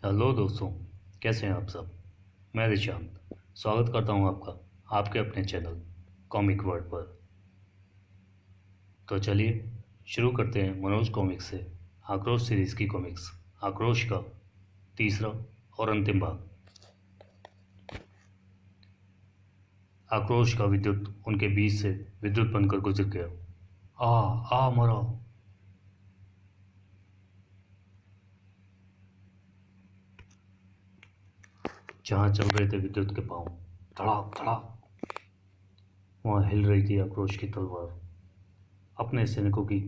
Hello दोस्तों। कैसे हैं आप सब। मैं रिशांत स्वागत करता हूं आपका आपके अपने चैनल कॉमिक वर्ड पर। तो चलिए शुरू करते हैं मनोज कॉमिक्स से आक्रोश सीरीज़ की कॉमिक्स आक्रोश का तीसरा और अंतिम भाग। आक्रोश का विद्युत उनके बीच से विद्युत बनकर गुजर गया। आ मरा। जहाँ चल रहे थे विद्युत के पांव, धड़ाक धड़ाक, वहाँ हिल रही थी आक्रोश की तलवार। अपने सैनिकों की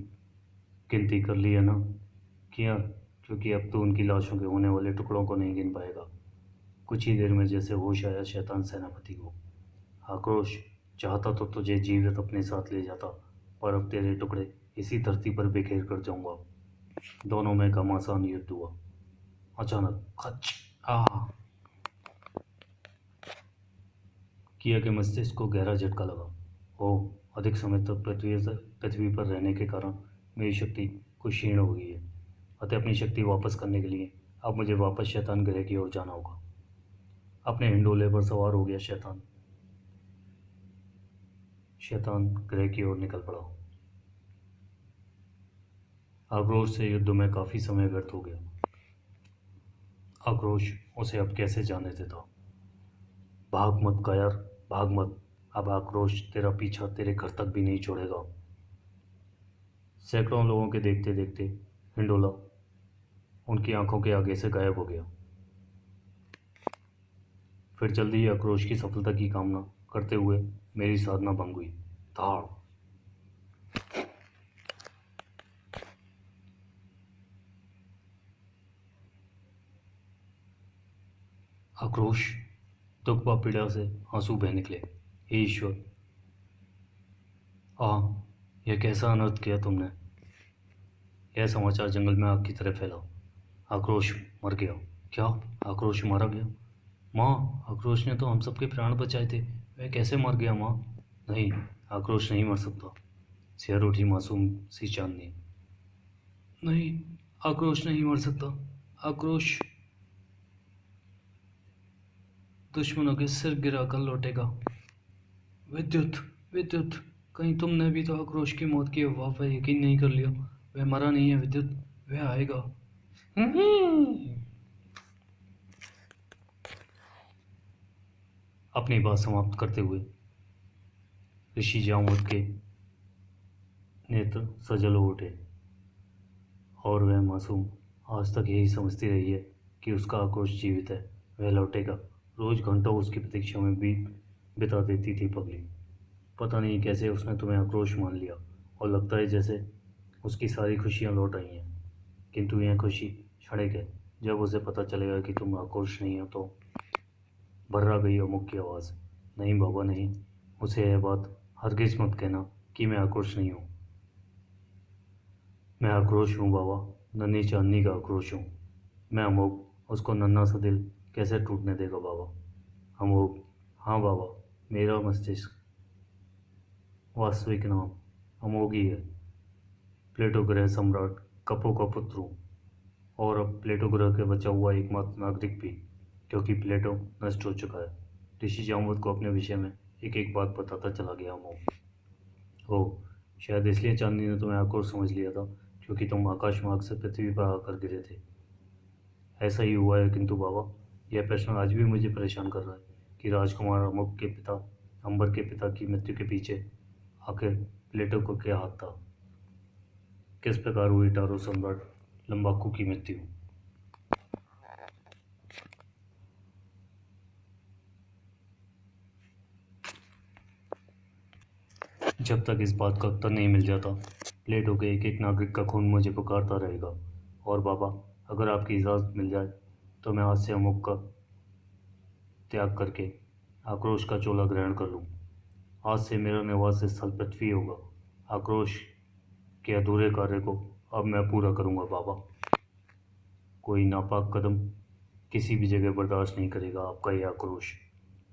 गिनती कर लिया ना किया, क्योंकि अब तो उनकी लाशों के होने वाले टुकड़ों को नहीं गिन पाएगा। कुछ ही देर में जैसे होश आया शैतान सेनापति को। आक्रोश, चाहता तो तुझे जीवित अपने साथ ले जाता, पर अब तेरे टुकड़े इसी धरती पर बिखेर कर जाऊंगा। दोनों में घमासान युद्ध हुआ। अचानक खच आ किया के मस्तिष्क को गहरा झटका लगा। अधिक समय तक पृथ्वी पर रहने के कारण मेरी शक्ति कुछ क्षीण हो गई है। अतः अपनी शक्ति वापस करने के लिए अब मुझे वापस शैतान ग्रह की ओर जाना होगा। अपने हिंडोले पर सवार हो गया शैतान ग्रह की ओर निकल पड़ा। आक्रोश से युद्ध में काफी समय व्यर्थ हो गया। आक्रोश उसे अब कैसे जाने देता। भाग मत कायर, भाग मत। अब आक्रोश तेरा पीछा तेरे घर तक भी नहीं छोड़ेगा। सैकड़ों लोगों के देखते देखते हिंडोला उनकी आंखों के आगे से गायब हो गया। फिर जल्दी ही आक्रोश की सफलता की कामना करते हुए मेरी साधना भंग हुई। धाड़। आक्रोश, दुख व पीड़ा से आंसू बह निकले। हे ईश्वर, यह कैसा अनर्थ किया तुमने। यह समाचार जंगल में आग की तरह फैला। आक्रोश मर गया। क्या? आक्रोश मारा गया? माँ, आक्रोश ने तो हम सबके प्राण बचाए थे, वह कैसे मर गया माँ। नहीं, आक्रोश नहीं मर सकता। सिर उठी मासूम सी चांदनी। नहीं, आक्रोश नहीं मर सकता। आक्रोश दुश्मनों के सिर गिरा कर लौटेगा। विद्युत, विद्युत, कहीं तुमने भी तो आक्रोश की मौत की अफवाह पर यकीन नहीं कर लिया। वह मरा नहीं है विद्युत, वह आएगा। अपनी बात समाप्त करते हुए ऋषि जामवत के नेत्र सजल हो उठे और वह मासूम आज तक यही समझती रही है कि उसका आक्रोश जीवित है, वह लौटेगा। रोज घंटों उसकी प्रतीक्षा में भी बिता देती थी पगली। पता नहीं कैसे उसने तुम्हें आक्रोश मान लिया और लगता है जैसे उसकी सारी खुशियाँ लौट आई हैं। किंतु यह खुशी क्षणिक है। जब उसे पता चलेगा कि तुम आक्रोश नहीं हो तो। भर्रा गई अमुक की आवाज़। नहीं बाबा नहीं, उसे यह बात हरगिज मत कहना कि मैं आक्रोश नहीं हूँ। मैं आक्रोश हूँ बाबा, नन्ही चांदनी का आक्रोश हूँ। मैं अमोघ, उसको नन्हा सा दिल कैसे टूटने देगा बाबा। अमोघ, हाँ बाबा, मेरा मस्तिष्क वास्तविक नाम अमोघ ही है। प्लेटो ग्रह सम्राट कपो का पुत्र हूँ, और अब प्लेटो ग्रह के बचा हुआ एकमात्र नागरिक भी, क्योंकि प्लेटो नष्ट हो चुका है। ऋषि जामवत को अपने विषय में एक एक बात बताता चला गया अमोघ। शायद इसलिए चांदनी ने तुम्हें आक्रोश समझ लिया था, क्योंकि तुम आकाश मार्ग से पृथ्वी पर आकर गिरे थे। ऐसा ही हुआ है, किंतु बाबा, यह प्रश्न आज भी मुझे परेशान कर रहा है कि राजकुमार अमुक के पिता अंबर के पिता की मृत्यु के पीछे आखिर प्लेटो को क्या हाथ था। किस प्रकार हुई टारो सम्राट लंबाकू की मृत्यु। जब तक इस बात का उत्तर नहीं मिल जाता, प्लेटो के एक एक नागरिक का खून मुझे पुकारता रहेगा। और बाबा, अगर आपकी इजाज़त मिल जाए तो मैं आज से अमुक का त्याग करके आक्रोश का चोला ग्रहण कर लूँ। आज से मेरा निवास स्थल पृथ्वी होगा। आक्रोश के अधूरे कार्य को अब मैं पूरा करूँगा बाबा। कोई नापाक कदम किसी भी जगह बर्दाश्त नहीं करेगा आपका यह आक्रोश।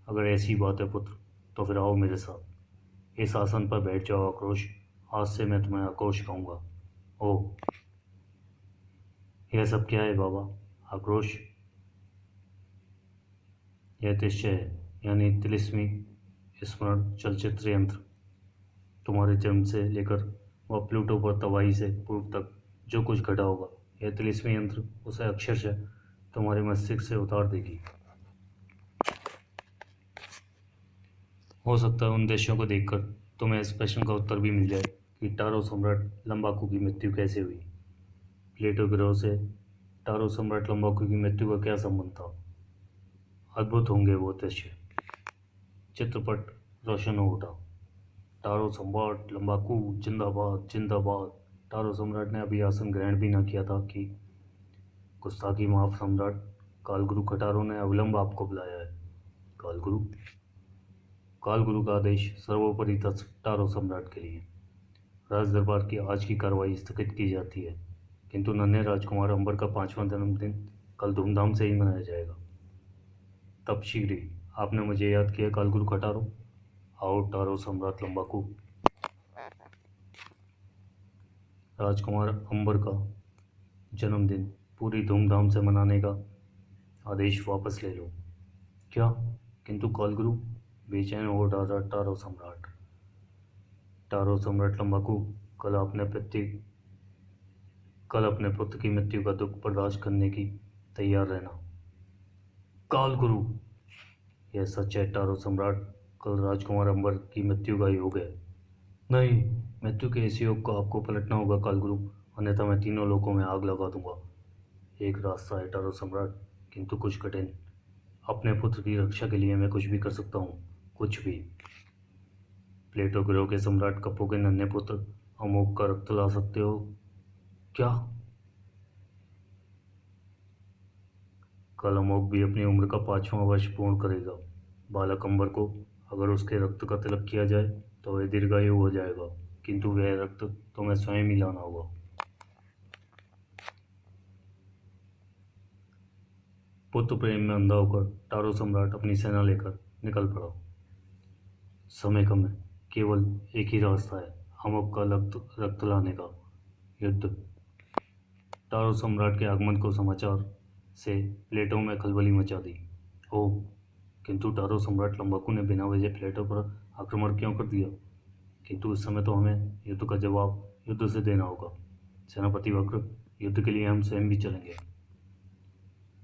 अगर ऐसी बात है पुत्र, तो फिर आओ मेरे साथ। इस आसन पर बैठ जाओ आक्रोश। आज से मैं तुम्हें आक्रोश कहूँगा। ओह, यह सब क्या है बाबा। आक्रोश, यह दृश्य है, यानी तिलिस्मी स्मरण चलचित्र यंत्र। तुम्हारे जन्म से लेकर वह प्लूटो पर तबाही से पूर्व तक जो कुछ घटा होगा, यह तिलिस्मी यंत्र उसे अक्षरशः तुम्हारे मस्तिष्क से उतार देगी। हो सकता है उन दृश्यों को देखकर तुम्हें इस प्रश्न का उत्तर भी मिल जाए कि टारो सम्राट लंबाकू की मृत्यु कैसे हुई। प्लेटो ग्रह से टारो सम्राट लंबाकू की मृत्यु का क्या संबंध था? अद्भुत होंगे वो दृश्य। चित्रपट रोशन हो उठा। टारो सम्राट लंबाकू जिंदाबाद जिंदाबाद। टारो सम्राट ने अभी आसन ग्रहण भी न किया था कि गुस्ताखी माफ सम्राट कालगुरु खटारो ने अविलंब आपको बुलाया है। कालगुरु कालगुरु का आदेश सर्वोपरि था टारो सम्राट के लिए। राज दरबार की आज की कार्रवाई स्थगित की जाती है, किंतु नन्हे राजकुमार अंबर का 5वां जन्मदिन कल धूमधाम से ही मनाया जाएगा। तब शीघ्र ही आपने मुझे याद किया कालगुरु खटारो। आओ टारो सम्राट लंबाकू। राजकुमार अंबर का जन्मदिन पूरी धूमधाम से मनाने का आदेश वापस ले लो। क्या? किंतु कालगुरु, बेचैन हो डाला टारो सम्राट लंबाकू। कल अपने पुत्र की मृत्यु का दुख बर्दाश्त करने की तैयार रहना। कालगुरु, यह सच है टारो सम्राट, कल राजकुमार अंबर की मृत्यु का योग है। नहीं, मृत्यु के इस योग को आपको पलटना होगा कालगुरु, अन्यथा मैं तीनों लोकों में आग लगा दूंगा। एक रास्ता है टारो सम्राट, किंतु कुछ कठिन। अपने पुत्र की रक्षा के लिए मैं कुछ भी कर सकता हूँ, कुछ भी। प्लेटो ग्रह के सम्राट कप्पो के नन्हे पुत्र अमोक का रक्त ला सकते हो? क्या? कल अमोक भी अपनी उम्र का 5वां वर्ष पूर्ण करेगा। बालक अंबर को अगर उसके रक्त का तिलक किया जाए तो वह दीर्घायु हो जाएगा, किंतु वह रक्त तुम्हें स्वयं ही लाना होगा। पुत्र प्रेम में अंधा होकर टारो सम्राट अपनी सेना लेकर निकल पड़ा। समय कम है, केवल एक ही रास्ता है अमोक का रक्त लाने का, युद्ध। टारो सम्राट के आगमन को समाचार से प्लेटो में खलबली मचा दी। ओह, किंतु टारो सम्राट लंबाकू ने बिना वजह प्लेटो पर आक्रमण क्यों कर दिया? किंतु इस समय तो हमें युद्ध का जवाब युद्ध से देना होगा। सेनापति वक्र, युद्ध के लिए हम स्वयं भी चलेंगे।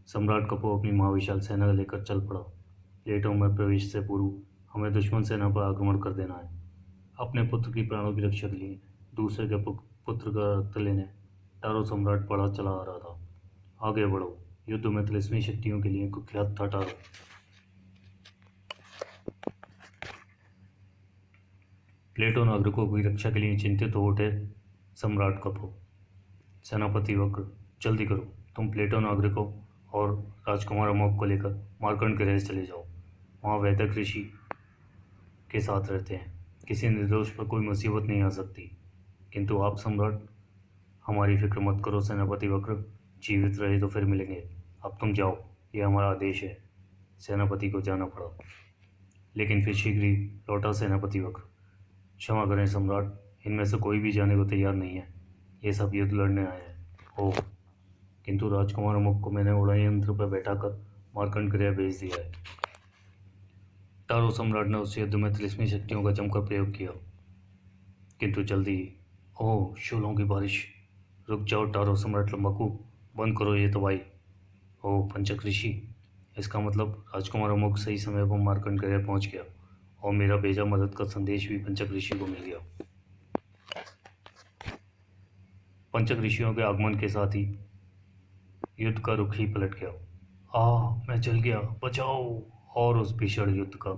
सम्राट कपो अपनी महाविशाल सेना लेकर चल पड़ा। प्लेटो में प्रवेश से पूर्व हमें दुश्मन सेना पर आक्रमण कर देना है। अपने पुत्र की प्राणों की रक्षा के लिए दूसरे के पुत्र का रक्त लेने टारो सम्राट बढ़ा चला आ रहा था। आगे बढ़ो, युद्ध में तिलिस्मी शक्तियों के लिए कुख्यात था टारो। प्लेटो नागरिकों की रक्षा के लिए चिंतित हो उठे सम्राट कपो। सेनापति वक्र, जल्दी करो, तुम प्लेटो नागरिकों और राजकुमार अमोक को लेकर मार्कंड ग्रह चले जाओ। वहाँ वैदिक ऋषि के साथ रहते हैं, किसी निर्दोष पर कोई मुसीबत नहीं आ सकती। किंतु आप सम्राट, हमारी फिक्र मत करो सेनापति वक्र, जीवित रहे तो फिर मिलेंगे। अब तुम जाओ, यह हमारा आदेश है। सेनापति को जाना पड़ा, लेकिन फिर शीघ्र ही लौटा सेनापति वक्र। क्षमा करें सम्राट, इनमें से कोई भी जाने को तैयार नहीं है। ये सब युद्ध लड़ने आए हैं। ओह, किंतु राजकुमार अमुक को मैंने उड़ान यंत्र पर बैठाकर मार्कंड ग्रह भेज दिया है। टारो सम्राट ने उस युद्ध में तिलिस्मी शक्तियों का जमकर प्रयोग किया, किंतु जल्दी ही। ओह, शूलों की बारिश। रुक जाओ टारो सम्राट लंबाकू, बंद करो ये तबाही। ओह पंचक ऋषि, इसका मतलब राजकुमार अमुक सही समय पर मार्कंड ग्रह पहुंच गया और मेरा भेजा मदद का संदेश भी पंचक ऋषि को मिल गया। पंचक ऋषियों के आगमन के साथ ही युद्ध का रुख ही पलट गया। मैं जल गया, बचाओ। और उस भीषण युद्ध का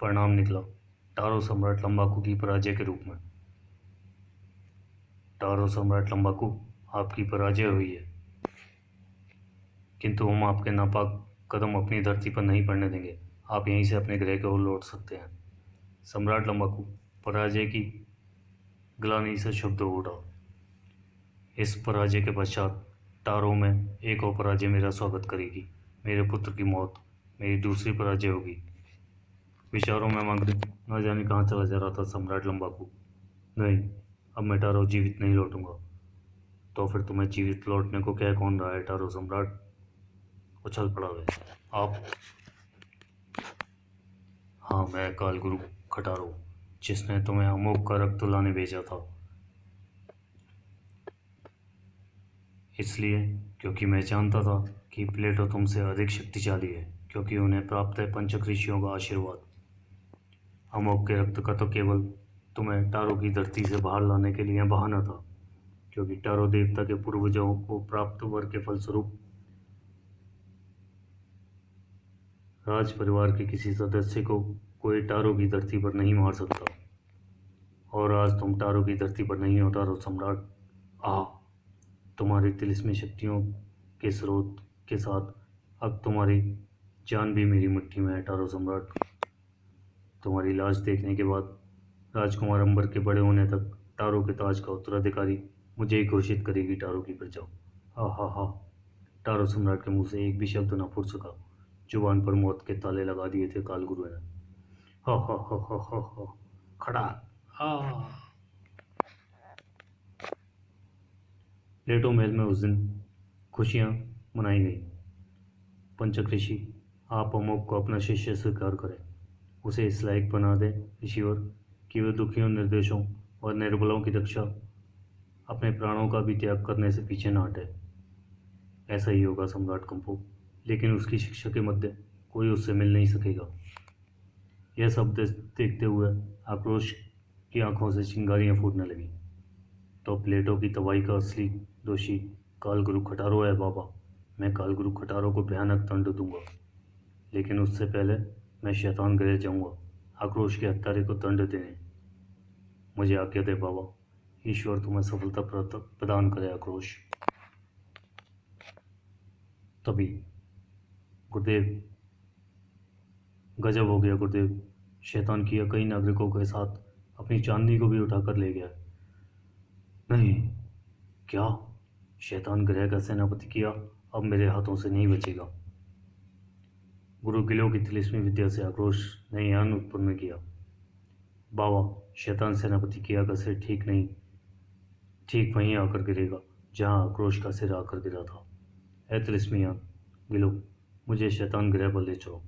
परिणाम निकला टारो सम्राट लंबाकू की पराजय के रूप में। टारो सम्राट लंबाकू, आपकी पराजय हुई है, किंतु हम आपके नापाक कदम अपनी धरती पर नहीं पड़ने देंगे। आप यहीं से अपने ग्रह की ओर लौट सकते हैं। सम्राट लंबाकू पराजय की ग्लानि से क्षुब्ध हो उठा। इस पराजय के पश्चात टारो में एक और पराजय मेरा स्वागत करेगी। मेरे पुत्र की मौत मेरी दूसरी पराजय होगी। विचारों में मग्न न जाने कहाँ चला जा रहा था सम्राट लंबाकू। नहीं, अब मैं टारो जीवित नहीं लौटूंगा। तो फिर तुम्हें जीवित लौटने को कह कौन रहा है टारो सम्राट? उछल पड़ा वह। आप हाँ, मैं कालगुरु खटारो, जिसने तुम्हें अमोघ का रक्त लाने भेजा था। इसलिए क्योंकि मैं जानता था कि प्लेटो तुमसे अधिक शक्तिशाली है, क्योंकि उन्हें प्राप्त है पंचक ऋषियों का आशीर्वाद। अमोघ के रक्त का तो केवल तुम्हें टारो की धरती से बाहर लाने के लिए बहाना था, क्योंकि टारो देवता के पूर्वजों को प्राप्त वर के फलस्वरूप राज परिवार के किसी सदस्य को कोई टारो की धरती पर नहीं मार सकता। और आज तुम टारो की धरती पर नहीं हो, टारो सम्राट। आह, तुम्हारी तिलिस्मी शक्तियों के स्रोत के साथ अब तुम्हारी जान भी मेरी मुट्ठी में है, टारो सम्राट। तुम्हारी लाश देखने के बाद राजकुमार अंबर के बड़े होने तक टारो के ताज का उत्तराधिकारी मुझे ही घोषित करेगी, टारो की प्रजा। हा हा हा। टारो सम्राट के मुंह से एक भी शब्द न फूट सका। जुबान पर मौत के ताले लगा दिए थे कालगुरु ने। हा हा हा हा हा हा। खड़ा। आ प्लेटो महल में उस दिन खुशियां मनाई गई। पंचक ऋषि, आप अमोघ को अपना शिष्य स्वीकार करें। उसे इस लायक बना दें ईश्वर कि वे दुखियों, निर्दोषों और निर्बलों की रक्षा अपने प्राणों का भी त्याग करने से पीछे न हटे। ऐसा ही होगा सम्राट कंपो, लेकिन उसकी शिक्षा के मध्य कोई उससे मिल नहीं सकेगा। यह सब देखते हुए आक्रोश की आंखों से चिंगारियां फूटने लगी। तो प्लेटो की तबाही का असली दोषी कालगुरु खटारो है बाबा। मैं कालगुरु खटारो को भयानक दंड दूंगा, लेकिन उससे पहले मैं शैतान ग्रह जाऊंगा आक्रोश के हत्यारे को दंड देने। मुझे आज्ञा दे बाबा। ईश्वर तुम्हें सफलता प्रदान करे आक्रोश। तभी गुरुदेव, गजब हो गया गुरुदेव। शैतान किया कई नागरिकों के साथ अपनी चांदी को भी उठाकर ले गया। नहीं, क्या? शैतान ग्रह का सेनापति किया अब मेरे हाथों से नहीं बचेगा। गुरु किलो की तिलिस्मी विद्या से आक्रोश ने यान उत्पन्न किया। बाबा, शैतान सेनापति किया का सिर ठीक वहीं आकर गिरेगा जहां आक्रोश का सिर आकर गिरा था। ए तिलिस्मी यान गिलो, मुझे शैतान ग्रह पर ले चलो।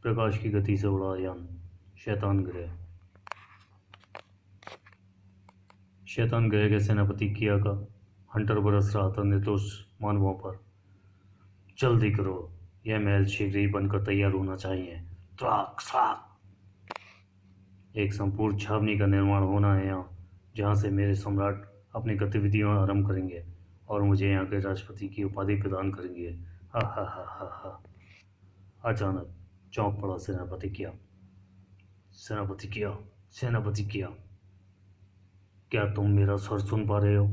प्रकाश की गति से उड़ा यान शैतान ग्रह। शैतान ग्रह के सेनापति किया का हंटर बरस रहा था निर्दोष मानवों पर। जल्दी करो, यह महल शीघ्र ही बनकर तैयार होना चाहिए। त्राक त्राक। एक संपूर्ण छावनी का निर्माण होना है यहाँ, जहाँ से मेरे सम्राट अपनी गतिविधियाँ आरंभ करेंगे और मुझे यहाँ के राष्ट्रपति की उपाधि प्रदान करेंगे। हा हा हा हा हा। अचानक चौंक पड़ा सेनापति किया, सेनापति किया। क्या तुम मेरा स्वर सुन पा रहे हो?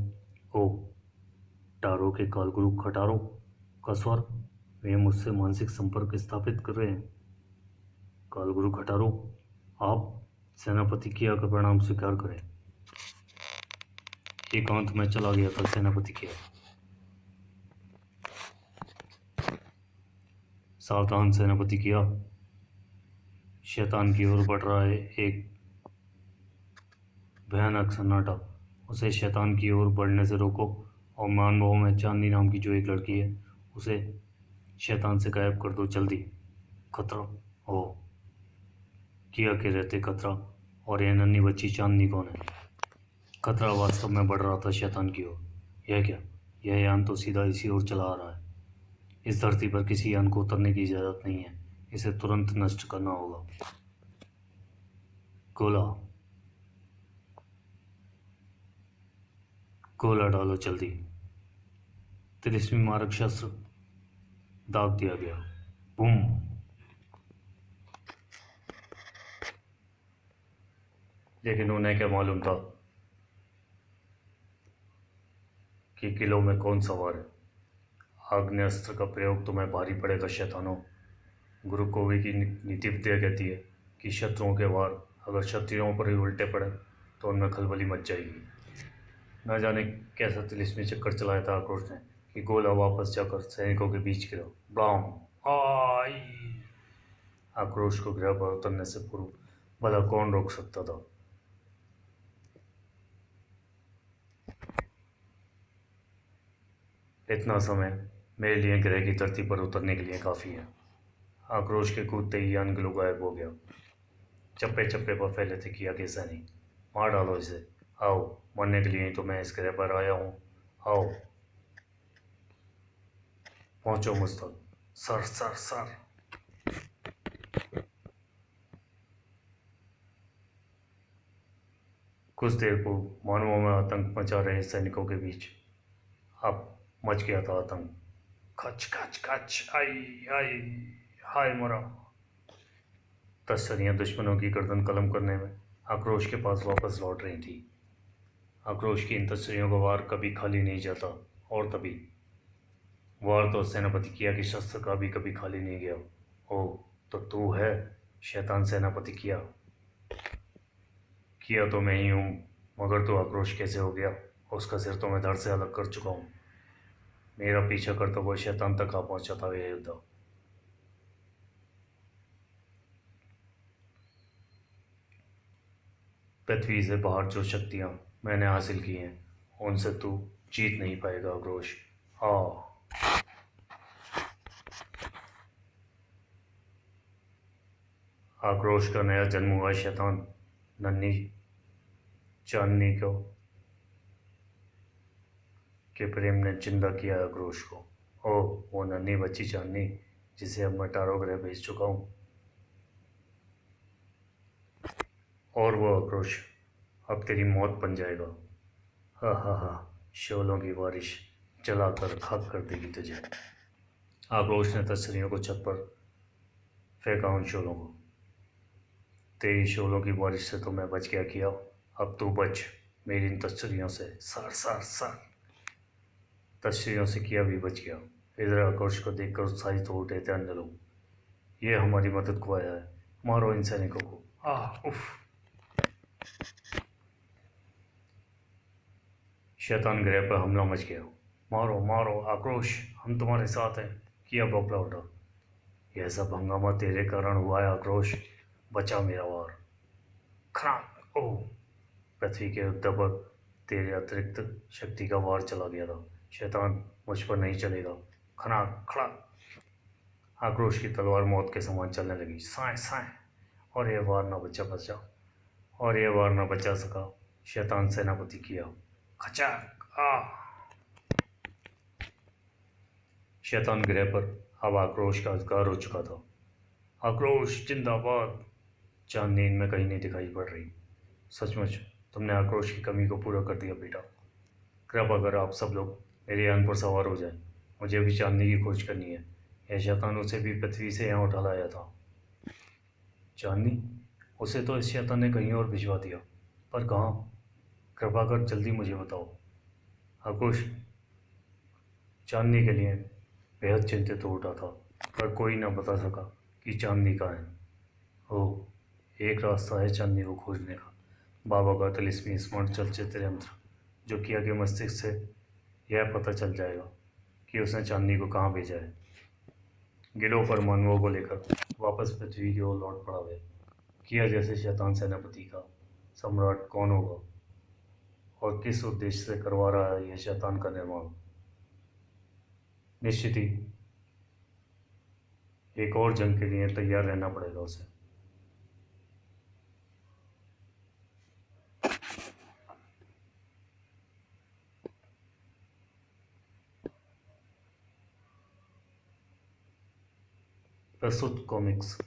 ओ, टारो के कालगुरु खटारो का स्वर। वे मुझसे मानसिक संपर्क स्थापित कर रहे हैं। कालगुरु खटारो, आप सेनापति किया का प्रणाम स्वीकार करें। एकांत में चला गया था सेनापति किया। सावधान सेनापति किया, शैतान की ओर बढ़ रहा है एक भयानक सन्नाटा। उसे शैतान की ओर बढ़ने से रोको और मानवों में चांदी नाम की जो एक लड़की है, उसे शैतान से गायब कर दो जल्दी। खतरा। ओ, किया के रहते खतरा और यह नन्ही बच्ची चांदनी कौन है? खतरा वास्तव में बढ़ रहा था शैतान की ओर। यह क्या? यह यान तो सीधा इसी ओर चला आ रहा है। इस धरती पर किसी यान को उतरने की इजाज़त नहीं है। इसे तुरंत नष्ट करना होगा। गोला, गोला डालो जल्दी। तिलिस्मी मारक शस्त्र दाग दिया गया। बूम। लेकिन उन्हें क्या मालूम था कि किलों में कौन सवार है। आग्नेयास्त्र का प्रयोग तुम्हें भारी पड़ेगा शैतानों। गुरु कोवी की नीति विद्या कहती है कि शत्रुओं के वार अगर क्षत्रियों पर ही उल्टे पड़े तो उनमें खलबली मच जाएगी। न जाने कैसा तिलिस्मी चक्कर चलाया था आक्रोश ने कि गोला वापस जाकर सैनिकों के बीच गिरा। ब्लाम। आई। आक्रोश को ग्रह पर उतरने से पूर्व भला कौन रोक सकता था? इतना समय मेरे लिए ग्रह की धरती पर उतरने के लिए काफ़ी है। आक्रोश के कूदते ही अनग्लो गायब हो गया। चप्पे चप्पे पर फैले थे किया के सैनिक। मार डालो इसे। आओ, मरने के लिए ही तो मैं इस ग्रह पर आया हूँ। आओ, पहुंचो मुझ तक। Sir sir sir. कुछ देर को मानवों में आतंक मचा रहे सैनिकों के बीच अब मच गया था आतंक। खच खच खच, आई आई, हाय मरा। तस्करियां दुश्मनों की गर्दन कलम करने में आक्रोश के पास वापस लौट रही थी। आक्रोश की इन तस्करियों का वार कभी खाली नहीं जाता, और तभी वार तो सेनापति किया कि शस्त्र का भी कभी खाली नहीं गया। ओ, तो तू है शैतान सेनापति किया। किया तो मैं ही हूँ, मगर तो आक्रोश कैसे हो गया? उसका सिर तो मैं धड़ से अलग कर चुका हूँ। मेरा पीछा करता हुआ शैतान तक आ पहुंचा था यह युद्ध। पृथ्वी से बाहर जो शक्तियाँ मैंने हासिल की हैं, उनसे तू जीत नहीं पाएगा आक्रोश। हाँ। आक्रोश का नया जन्म हुआ शैतान नन्ही चांदनी को के प्रेम ने जिंदा किया आक्रोश को। ओह, वो नन्ही बच्ची चांदनी जिसे अब मैं टारो ग्रह भेज चुका हूँ। और वो आक्रोश अब तेरी मौत बन जाएगा। हा हा हा, शोलों की बारिश जलाकर खाक कर देगी तुझे। आक्रोश ने तस्वीरों को छत पर फेंका उन शोलों को। तेरी शोलों की बारिश से तो मैं बच गया किया, अब तू बच मेरी इन तस्वीरों से। Sir sir sir. तस्वीरों से किया भी बच गया। इधर आक्रोश को देखकर उत्साहित हो उठे थे अन्य लोग। ये हमारी मदद को आया है, मारो इन सैनिकों को। उफ। शैतान ग्रह पर हमला मच गया। मारो मारो आक्रोश, हम तुम्हारे साथ हैं। किया बौखला उठा। यह सब हंगामा तेरे कारण हुआ है आक्रोश, बचा मेरा वार। खराब। ओह, पृथ्वी के युद्ध पर तेरे अतिरिक्त शक्ति का वार चला गया था। शैतान मुझ पर नहीं चलेगा। खनाक खड़ाक। आक्रोश की तलवार मौत के समान चलने लगी। साए साए। और यह वार न बचा और यह वार न बचा सका शैतान सेनापति किया। खचाक। शैतान ग्रह पर अब आक्रोश का अधिकार हो चुका था। आक्रोश जिंदाबाद। चांद नींद में कहीं नहीं दिखाई पड़ रही। सचमुच तुमने आक्रोश की कमी को पूरा कर दिया बेटा। कृपया अगर आप सब लोग मेरे यान पर सवार हो जाएं, मुझे भी चांदनी की खोज करनी है। यह शैतान उसे भी पृथ्वी से यहाँ उठा लाया था। चांदनी? उसे तो इस शैतान ने कहीं और भिजवा दिया, पर कहाँ? कृपा कर जल्दी मुझे बताओ। आक्रोश चांदनी के लिए बेहद चिंतित हो उठा था, पर कोई न बता सका कि चांदनी कहाँ है। ओह, एक रास्ता है चांदनी को खोजने का। बाबा का तिलिस्मी स्मरण चलचित्र यंत्र, जो किया के मस्तिष्क से यह पता चल जाएगा कि उसने चांदनी को कहाँ भेजा है। गिलो पर मानवों को लेकर वापस पृथ्वी की ओर लौट पड़ा है। किया जैसे शैतान सेनापति का सम्राट कौन होगा और किस उद्देश्य से करवा रहा है यह शैतान का निर्माण? निश्चित ही एक और जंग के लिए तैयार रहना पड़ेगा उसे। प्रस्तुत कॉमिक्स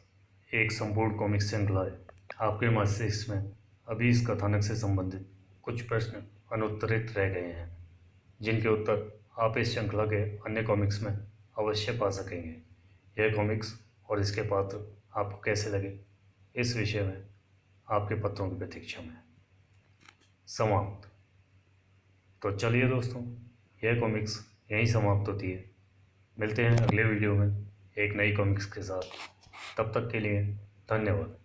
एक संपूर्ण कॉमिक श्रृंखला है। आपके मस्तिष्क में अभी इस कथानक से संबंधित कुछ प्रश्न अनुत्तरित रह गए हैं, जिनके उत्तर आप इस श्रृंखला के अन्य कॉमिक्स में अवश्य पा सकेंगे। यह कॉमिक्स और इसके पात्र आपको कैसे लगे, इस विषय में आपके पत्रों की प्रतीक्षा में। समाप्त। तो चलिए दोस्तों, यह कॉमिक्स यहीं समाप्त होती है। मिलते हैं अगले वीडियो में एक नई कॉमिक्स के साथ। तब तक के लिए धन्यवाद।